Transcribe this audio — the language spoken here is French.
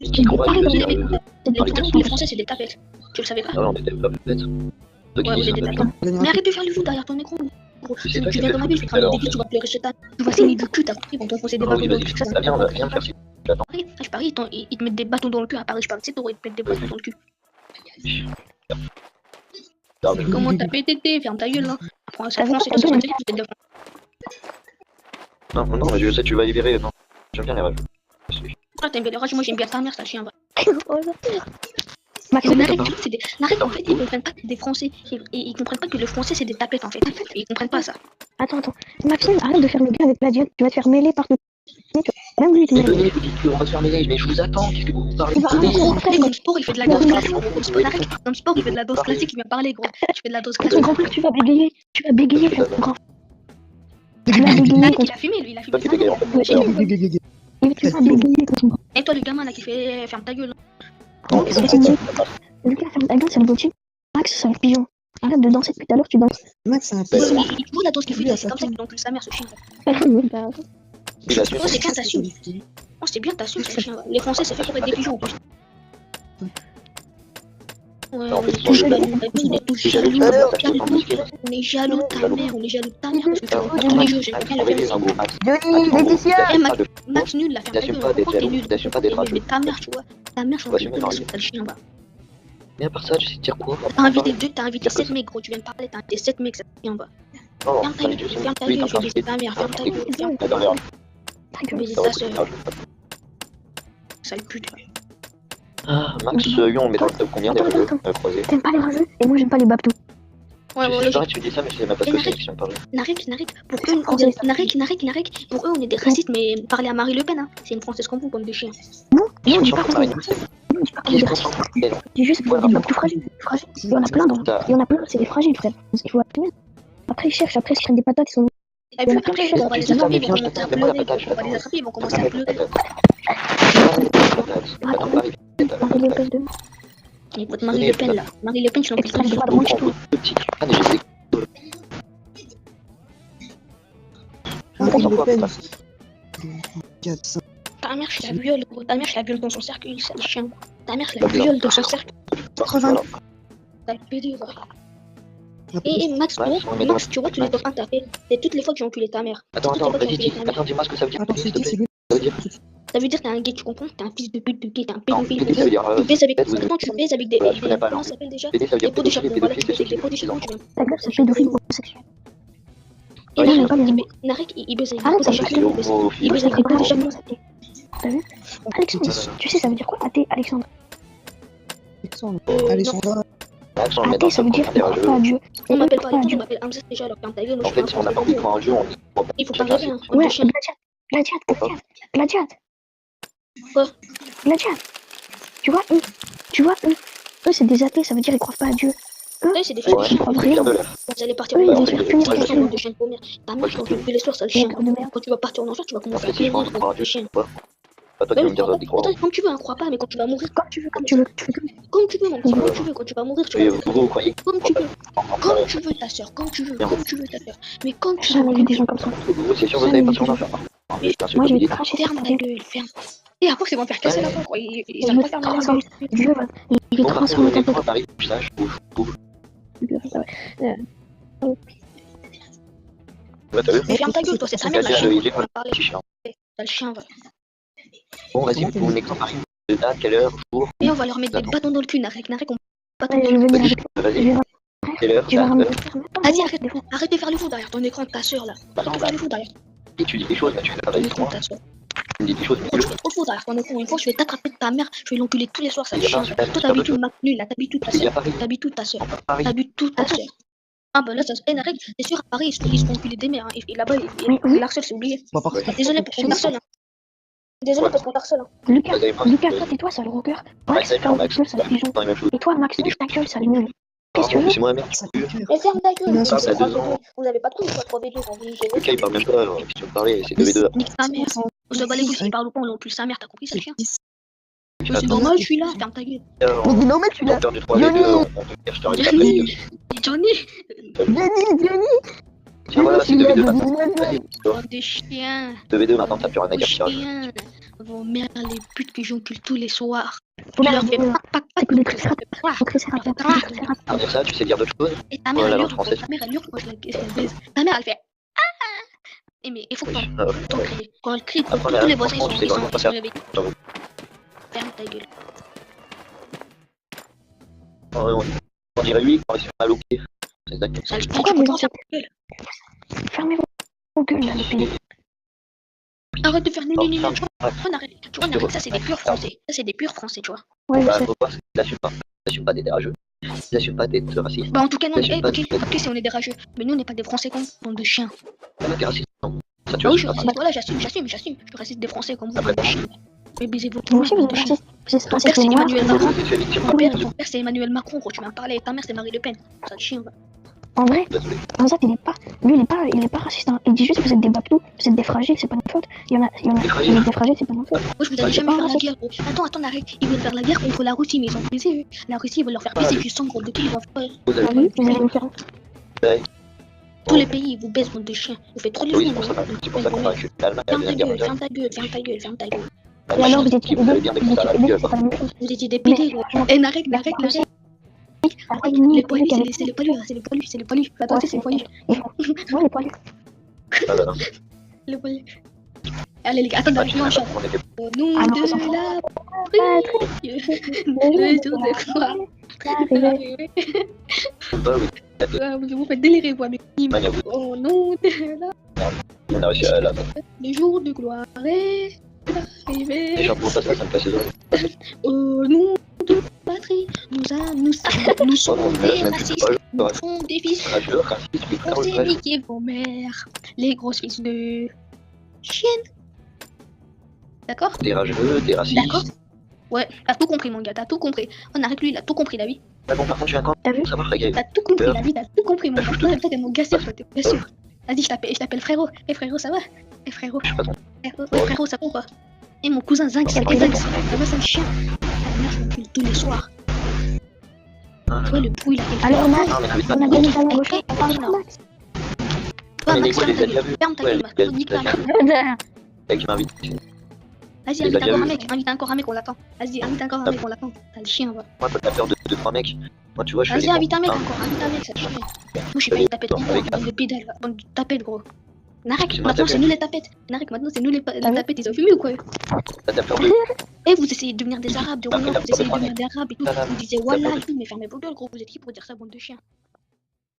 Qui comprend Arrête que de c'est parler dans les les Français, c'est des tapettes. Tu le savais pas? non, on était pas bêtes. Ceux qui Ouais, disent vous êtes des ça, tapettes. Mais arrête de faire le fou derrière ton écran. Gros, Je sais pas, tu j'ai viens fait dans ma le ville, foot je vais te tout à l'heure, ramener en des fait. tu vas pleurer chez ta. Tu vas saigner du cul, t'as compris, quand on foncer des Ah bâtons oui, dans le vas-y, cul, ça viens, viens me faire ci. J'attends. Je parie, ils te mettent des bâtons dans le cul à Paris, je parle, c'est toi, ils te mettent des bâtons dans le cul. Non, mais Comment t'as pété, ferme ta gueule là. Prends ça français, toi, ça va te dire, tu fais de non, non, mais je sais, tu vas libérer. Non, j'aime bien les rêves. Ah, t'aimes bien les rages, moi j'aime bien ta mère, ça chien va. Max, Narek, en fait, ils comprennent pas que c'est des Français. Ils comprennent pas que le français c'est des tapettes en fait. Ils comprennent pas ça. attends. Maxime, arrête de faire le gars avec la diète. Tu vas te faire mêler par tout. Même lui, tu Mais mêles. Denis, vous dites qu'on va se faire mêler, mais je vous attends. Qu'est-ce que vous parlez? Comme sport, il fait de la danse classique. Comme sport, il fait de la danse classique, il vient parler gros. Tu fais de la danse Ton classique. grand frère, tu vas bégayer. Tu vas bégayer, Je ton fais grand frère. Tu vas bégayer Narek, contre. il a fumé, lui, il a fumé. Toi qui bégaye, en fait. Tu vas bégayer contre ton grand Et toi, le gamin là qui fait ferme ta gueule. Non, frère. Lucas, ferme ta gueule, c'est le gaucher. Max, c'est un pigeon. Arrête de danser depuis tout à l'heure, tu danses. Max, c'est un Ben, peu. Il voit la danse qu'il fait, c'est comme ça qu'il encule sa mère, ce chien. il a su. Oh, c'est bien, t'assumes. Oh, c'est bien, t'assumes, ce chien. Les Français, c'est fait pour être des pigeons en plus. Ouais, En on fait, est moi, tous je- jaloux, on est tous jaloux, on est jaloux de ta mère, on est jaloux de ta mère, parce que tu rencontres tous les jeux, j'aimerais bien le faire aussi. Johnny, Laetitia. Eh, Max nul, la ferme ta gueule, pourquoi t'es nul? T'assumes pas d'être Mais rageux. ta mère, tu vois, ta mère, j'en ai Assume, plus non, de t'as le chien, va. Mais à part ça, tu sais dire quoi? T'as invité 7 mecs, gros, tu viens de parler, t'as invité 7 mecs, ça te chien, va. Non, Ferme ta gueule, je vais baiser ta mère, ferme ta gueule, ferme ta gueule, je vais baiser ta soeur, sale pute. Ah, Max, lui, on le met dans le top combien des rageux croisés? T'aimes pas les rageux et moi j'aime pas les babtous. Ouais, C'est logique. vrai, tu dis ça, mais je sais même pas ce que c'est, si on parle. Narek, pour eux, pour eux, on est des racistes, mais parlez à Marie Le Pen, hein. C'est une française comme vous, bande de chiens. Non, Ils on sont dit sur pas qu'on Paris. est on dit pas qu'on Qui est est des content? racistes. Mais non. C'est juste pour des babtous fragiles. Il y en a plein, il y en a plein, c'est des fragiles, frère. Il faut appeler. Après, ils cherchent, après, ils prennent des patates, ils sont. Et puis après, on va les attraper, ils vont commencer à pleurer. On va les attraper, ils vont commencer à pleurer. Marie Le Pen de. Et votre Marie Le Pen là, Marie Le Pen, tu l'empiles Extrême pas. droite, range tout. Marine Le Pen. 4, 5. Ta mère, je la viole, gros. Ta mère, je la viole dans son cercueil, sale chien. Ta mère, je la viole dans son cercueil, 80. sale pédé, va. Et Max, tu vois, tu les dauphins t'as fait. C'est toutes les fois que j'ai enculé ta mère. Attends, vas-y, dis-moi ce que ça veut dire. Attends, c'est qui, c'est lui? Ça veut dire. Ça veut dire que t'es un gay, tu comprends? T'es un fils de pute, t'es un Non, pédophile. PD, ça veut dire. Tu baises avec. vous- Maintenant, tu baises avec des. Ouais, je connais pas, Comment non. ça s'appelle déjà? PD, ça veut Des dire pots de charbon. Voilà, pédophile, tu baises c'est avec des pots de charbon, tu vois. Ta gueule, c'est pédophile homosexuel. Et Ouais, là, j'aime pas les mots. Narek, il baise avec des Arrête, pots de c'est charbon. Il baise avec des pots de charbon. T'as vu Alexandre, tu sais, ça veut dire quoi athée, Alexandre? Alexandra. Athée, ça veut dire qu'on croit pas à Dieu. On m'appelle pas à Alexandre, on Dieu. m'appelle Hamza déjà, alors ferme ta gueule. En fait, si on n'a pas envie de prendre un jeu, on dit. Il faut pas rêver, hein. Ouais, de chien. Gladiat. Quoi Gladiat. Tu vois, eux, c'est des athées, ça veut dire ils croient pas à Dieu. Ouais, c'est des fils de Ouais, chien. En c'est vrai, faire de l'air. Vous allez partir eux, en ils vont enfer. se faire punir Tu vas par faire Dieu. de chien de paumère. Ta mère, quand tu fais les soirs, ça le chien. Cœur de merde. Quand tu vas partir en enfer, tu vas En commencer fait, à si je pleurer pense comme qu'on un un jeu, chien. pas toi qui vas me dire d'y croire. Attends, comme tu veux, hein, crois pas, mais quand tu vas mourir, Comme tu veux, comme tu veux. comme tu veux, mon petit, comme tu veux, quand tu vas mourir, tu Et vas vous croyez comme tu veux, comme tu veux ta soeur, comme tu veux ta soeur. Mais comme tu J'ai jamais vu veux, des gens comme ça. que vous, c'est sûr, vous n'avez pas sur l'enfer. Moi, je vais te cracher sur ferme ta ta gueule. gueule, ferme. Et après, c'est vont faire casser la porte, quoi. Ils Je savent vais pas te faire la transformer. Dieu va. Je vais transformer ta tête. Paris, ça, je trouve. Ouais, t'as vu? Mais ferme ta gueule, toi, c'est ta mère, la Vas-y, chien. il est On va parler. petit chien. T'as le chien, va. Bon, vas-y, vous venez quand Paris? De date, quelle heure, jour? Et on va leur mettre des bâtons dans le cul, Narek, on bâtons Ouais, dans je le vais cul. venir avec. Vas-y, quelle heure? Tu vas ramener. Vas-y, arrête de faire le fou derrière ton écran de ta soeur, là. Arrête de faire le fou derrière Si tu dis des choses, là, tu fais ton travailler écran sur de moi. ta soeur. Tu me dis des choses, Gros, tu fais trop le fou derrière ton écran. Une fois, je vais t'attraper de ta mère, je vais l'enculer tous les soirs, ça le chien. Toi, t'habites où, Mac nul, là, t'habites où ta il y soeur? a Paris. T'habites où ta soeur? Paris. T'habites où ta soeur? Ah bah là, ça se peine, Narek, c'est sûr, à Paris, ils se font enculer des mères, hein. Et là-bas, il harcèle, c'est oublié. Bah, par contre, Désolé pour qu'on harcèle, hein. Désolé parce qu'on harcèle, hein. Lucas, Vous avez pas- Lucas, toi, tais-toi, sale rocker. Max, Ouais, ferme ta Max, gueule, sale pigeon. dans la même chose. Et toi, Max, ta gueule, sale nul. Qu'est-ce que tu veux? C'est moi la merde. ça fait cœur. Mais ferme ta gueule, Non, c'est ça, 3v2. Vous avez pas trop une fois 3v2 quand vous nous Le gérez. cas, il parle même pas, alors, si tu veux me parler, c'est 2v2. Nique ta mère. On se bat les couilles, s'il parle ou pas, on l'encule sa mère, t'as compris ça, chien? C'est Attends, normal, je suis là, ferme ta gueule. Mais dis non, mais tu l'as. Compteur du 3v2, on te cache, je t'arrête Johnny, Johnny, Johnny. Tiens, voilà, c'est 2v2 Johnny, maintenant. Vas-y, bande de chiens, 2v2 maintenant, t'as plus rien à vos dire, tu chiens, vos mères, les putes que j'encule tous les soirs. Vos Tu mères, leur fais vos- pac, c'est que des trucs ça fait pas. Faut créer ça, Ça fait faut pas. créer ça. À dire ça, tu sais dire d'autres choses. Et ta mère, Voilà, elle la hurle, française. ta mère, elle hurle quand je la baise. Ta mère, elle fait ah. Et mais il faut que ton cri. Quand elle crie, Après, tous les voisins franchement, ils tu sais sont vraiment pas faire. réveillés. J'avoue. Ferme ta gueule. On dirait lui quand il se fait mal au pied. C'est ça. Ça le fait, Pourquoi tu vous comprends en ça faites Fermez vos gueules, là, le pays. Arrête de faire nul, nul, nul, tu vois. Ouais. On arrête, tu vois, on arrête. Ça, c'est des purs français. Ça, c'est des purs français, tu vois. Ouais, je Bah, sais. faut voir, ils n'assument pas. Ils n'assument pas d'être rageux. Ils n'assument pas d'être racistes. Bah, en tout cas, non, Ça, je sais pas, ok, si on est des rageux. Mais nous, on n'est pas des français comme bande de chiens. T'es raciste, non. Ça, tu Ah oui, je suis assumes pas. raciste. Voilà, j'assume. Je suis raciste des français comme vous, Après, bande de chiens. Mais baisez-vous Moi tout, aussi, vous bande êtes de chiens. raciste. C'est Ton raciste, père, c'est les noirs. Emmanuel C'est Macron. bon, c'est victime. Ton père, c'est Emmanuel Macron, gros, tu m'as parlé. Ta mère, c'est Marie Le Pen. Ça te chien, va. En vrai, Désolé. Hamza, lui, il est pas raciste. Hein. Il dit juste que vous êtes des babtous, vous êtes des fragiles, c'est pas notre faute. Il y en a, Des fragiles. vous êtes des fragiles, c'est pas notre faute. Moi, je vous Bah, avais c'est jamais pas fait la raciste. guerre, gros. Attends, arrête. Ils veulent faire la guerre contre la Russie, mais ils ont baisé. La Russie, ils veulent leur faire baisser du sang, gros. Depuis, ils vont faire. Vous avez Ah oui, vous allez nous faire. Tous les pays, ils vous baissent, bande de chiens. Vous faites trop les Oui, fous, c'est pour ça. gros. C'est pour ça qu'on a vaincu l'Allemagne à la Ferme ta Deuxième Guerre gueule, mondiale. ferme ta gueule, ferme ta gueule, ferme ta gueule. Et alors, vous étiez Qui vous avez aidés, bien vous défoncé à la étiez aidés, gueule. c'est pas la même chose. Vous étiez des pédés, gros. Et n'arrête. Les poilus, c'est les poilus, c'est les poilus. Attends, c'est les poilus. Ouais, les poilus. Ah, bah, non. Les poilus. Allez, les gars, attends, viens, on chante. On était Au nom Ah non, de ça s'en la patrie, le jour de gloire. pas, oui. Vous faites délirer, vous, avec Nîmes. Mania, vous. Au nom de la On a réussi à la. le jour de gloire est arrivé. Les gens pour ça, ça me passe les oreilles. Au nom de la patrie, nous sommes Oh, des même plus de racistes. page. Nous sommes des fils. Rageux, raciste, oui, On s'est rageux. niqué vos mères. Les grosses fils de chiennes. D'accord? Des rageux, des racistes. D'accord? Ouais, t'as tout compris, mon gars, t'as tout compris. On arrête lui, il a tout compris, la vie. Ah bon, par contre, je viens quand T'as vu? ça va, Regaï. T'as tout compris, la vie, t'as tout compris, mon gars. Toi, t'es mon gars sûr, toi, t'es mon gars sûr. Vas-y, je t'appelle frérot. Eh frérot, ça va? Eh frérot. Je suis pas ton. Frérot, ça va ou pas? Eh mon cousin Zinc, ça va, Zinc, ça va, c'est un chien. Ta mère, je m'encule tous les soirs. Toi, le pouille, là, t'es Alors, Max, Non, mais n'invite pas. on a gagné ta gauche, on parle de Max. Toi, Mais Max, les ferme ta gars, gueule. vu. Ferme ta Ouais, gueule, les Max. gars, Nique ta mère. Le mec qui m'invite. Vas-y, Les invite gars, encore un vu. mec, invite encore un mec, on l'attend. Vas-y, invite encore un mec, on l'attend. T'as le chien, va. Moi, t'as peur de 2-3 mecs. Moi, tu vois, je suis Vas-y, allé invite un mec voir encore, invite un mec, ça te chien. Moi, je suis pas une tapette, bande de pédales, bande de tapettes, gros. Narek, C'est ma maintenant c'est tapette. nous les tapettes. Narek, maintenant c'est nous les tapettes, ils ont fumé ou quoi? T'as peur de. Eh, vous essayez de devenir des arabes, des Après, romains, la vous essayez de première devenir des arabes et tout. Voilà. Vous disiez voilà et tout, mais fermez vos gueules, gros, vous êtes qui pour dire ça, bande de chiens?